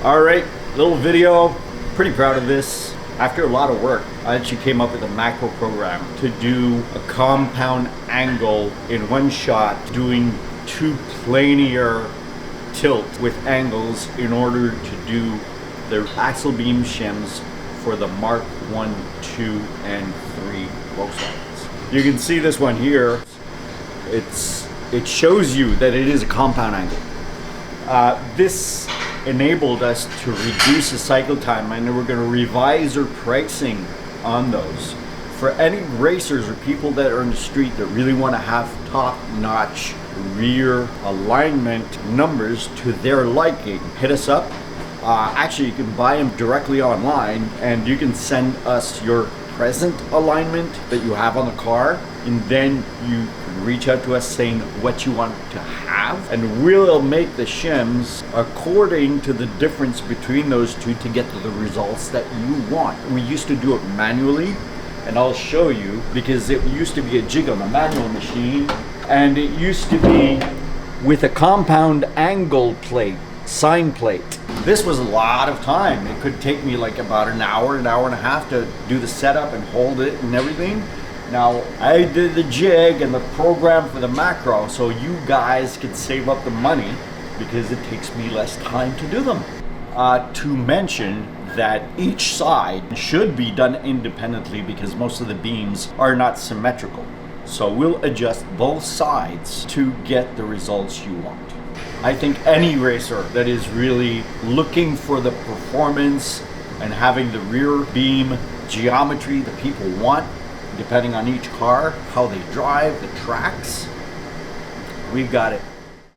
All right, little video. Pretty proud of this. After a lot of work, I actually came up with a macro program to do a compound angle in one shot, doing 2 planar tilt with angles in order to do the axle beam shims for the Mark 1, 2, and 3 Volkswagens. You can see this one here. It shows you that it is a compound angle. This enabled us to reduce the cycle time, and we're going to revise our pricing on those. For any racers or people that are in the street that really want to have top-notch rear alignment numbers to their liking, hit us up. Actually, you can buy them directly online, and you can send us your present alignment that you have on the car, and then you can reach out to us saying what you want to have, and we'll make the shims according to the difference between those two to get to the results that you want. We used to do it manually, and I'll show you, because it used to be a jig on the manual machine, and it used to be with a compound angle plate, sign plate. This was a lot of time. It could take me like about an hour and a half to do the setup and hold it and everything. Now, I did the jig and the program for the macro so you guys can save up the money because it takes me less time to do them. To mention that each side should be done independently because most of the beams are not symmetrical. So we'll adjust both sides to get the results you want. I think any racer that is really looking for the performance and having the rear beam geometry that people want, depending on each car, how they drive, the tracks, we've got it.